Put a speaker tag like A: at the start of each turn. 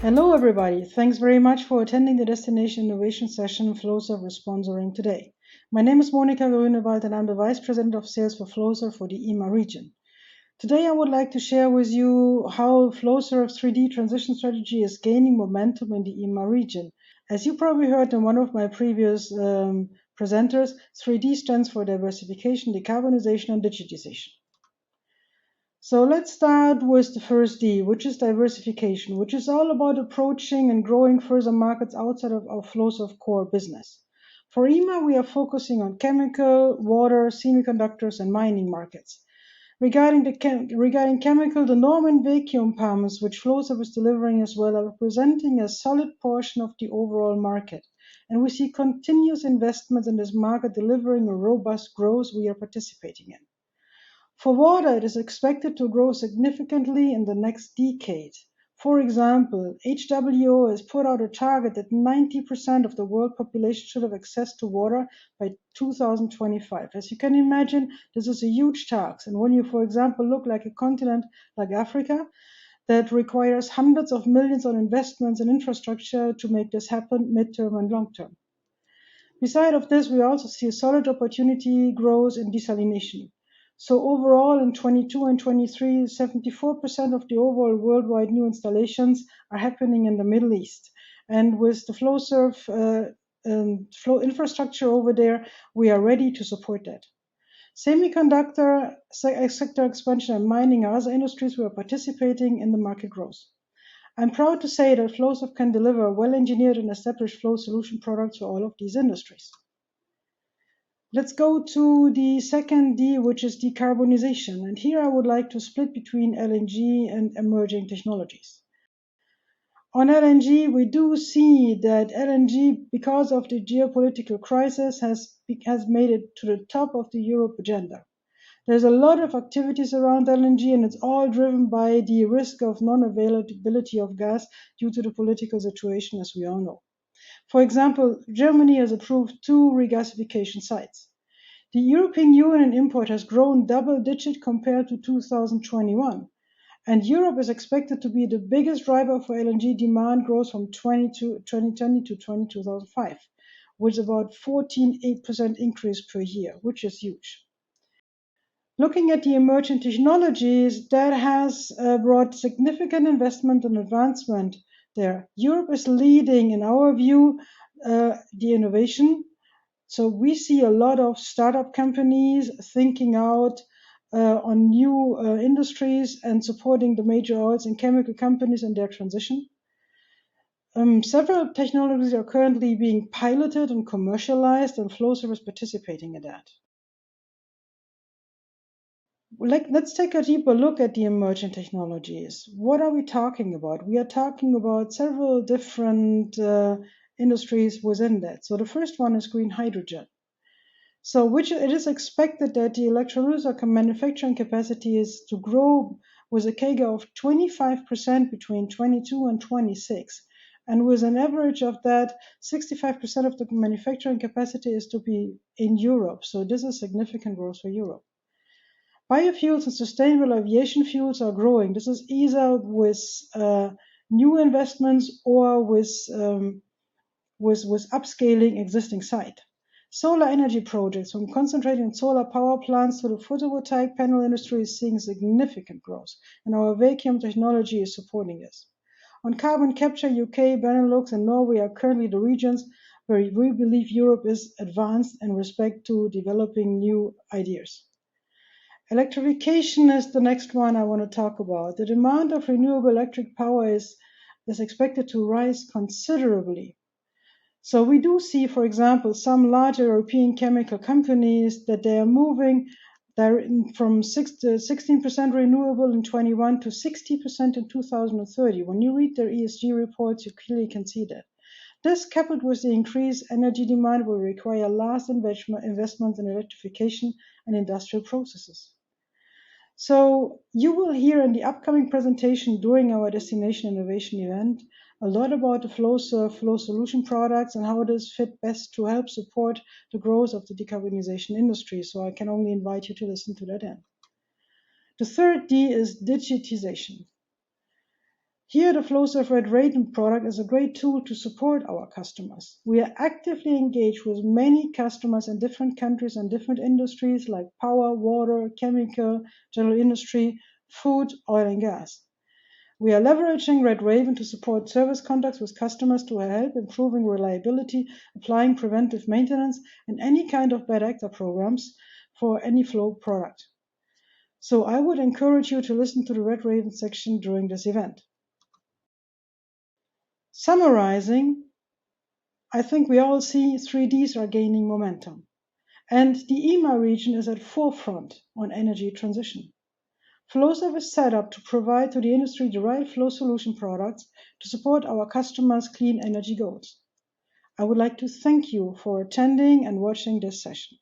A: Hello, everybody. Thanks very much for attending the Destination Innovation session Flowserve is sponsoring today. My name is Monika Gruenewald, and I'm the Vice President of Sales for Flowserve for the EMEA region. Today, I would like to share with you how Flowserve's 3D transition strategy is gaining momentum in the EMEA region. As you probably heard in one of my previous presenters, 3D stands for Diversification, Decarbonization, and Digitization. So let's start with the first D, which is diversification, which is all about approaching and growing further markets outside of our Flowserve core business. For EMEA, we are focusing on chemical, water, semiconductors, and mining markets. Regarding chemical, the Norman vacuum pumps, which Flowserve is delivering as well, are representing a solid portion of the overall market. And we see continuous investments in this market delivering a robust growth we are participating in. For water, it is expected to grow significantly in the next decade. For example, HWO has put out a target that 90% of the world population should have access to water by 2025. As you can imagine, this is a huge task. And when you, for example, look like a continent like Africa, that requires hundreds of millions of investments in infrastructure to make this happen midterm and long term. Beside of this, we also see a solid opportunity growth in desalination. So overall, in 22 and 23, 74% of the overall worldwide new installations are happening in the Middle East. And with the Flowserve flow infrastructure over there, we are ready to support that. Semiconductor sector expansion and mining are other industries who are participating in the market growth. I'm proud to say that Flowserve can deliver well-engineered and established flow solution products for all of these industries. Let's go to the second D, which is decarbonization. And here I would like to split between LNG and emerging technologies. On LNG, we do see that LNG, because of the geopolitical crisis, has made it to the top of the Europe agenda. There's a lot of activities around LNG, and it's all driven by the risk of non-availability of gas due to the political situation, as we all know. For example, Germany has approved 2 regasification sites. The European Union import has grown double-digit compared to 2021, and Europe is expected to be the biggest driver for LNG demand growth from 2020 to 2005, with about 14.8% increase per year, which is huge. Looking at the emerging technologies, that has brought significant investment and advancement there. Europe is leading, in our view, the innovation. So we see a lot of startup companies thinking out on new industries and supporting the major oils and chemical companies in their transition. Several technologies are currently being piloted and commercialized, and Flowserve is participating in that. Let's take a deeper look at the emerging technologies. What are we talking about? We are talking about several different industries within that. So the first one is green hydrogen. So which it is expected that the electrolyzer manufacturing capacity is to grow with a CAGR of 25% between 22 and 26. And with an average of that, 65% of the manufacturing capacity is to be in Europe. So this is significant growth for Europe. Biofuels and sustainable aviation fuels are growing. This is either with new investments or with upscaling existing site. Solar energy projects, from concentrating solar power plants to the photovoltaic panel industry, is seeing significant growth, and our vacuum technology is supporting this. On carbon capture, UK, Benelux, and Norway are currently the regions where we believe Europe is advanced in respect to developing new ideas. Electrification is the next one I want to talk about. The demand of renewable electric power is expected to rise considerably. So we do see, for example, some large European chemical companies that they are moving from 16% renewable in 21 to 60% in 2030. When you read their ESG reports, you clearly can see that. This, coupled with the increased energy demand, will require large investments in electrification and industrial processes. So you will hear in the upcoming presentation during our Destination Innovation event a lot about the Flowserve flow solution products and how this fit best to help support the growth of the decarbonization industry. So I can only invite you to listen to that end. The third D is digitization. Here, the Flowserve RedRaven product is a great tool to support our customers. We are actively engaged with many customers in different countries and different industries like power, water, chemical, general industry, food, oil and gas. We are leveraging RedRaven to support service contacts with customers to help improving reliability, applying preventive maintenance, and any kind of bad actor programs for any flow product. So I would encourage you to listen to the RedRaven section during this event. Summarizing, I think we all see 3Ds are gaining momentum, and the EMEA region is at forefront on energy transition. Flowserve is set up to provide to the industry the right flow solution products to support our customers' clean energy goals. I would like to thank you for attending and watching this session.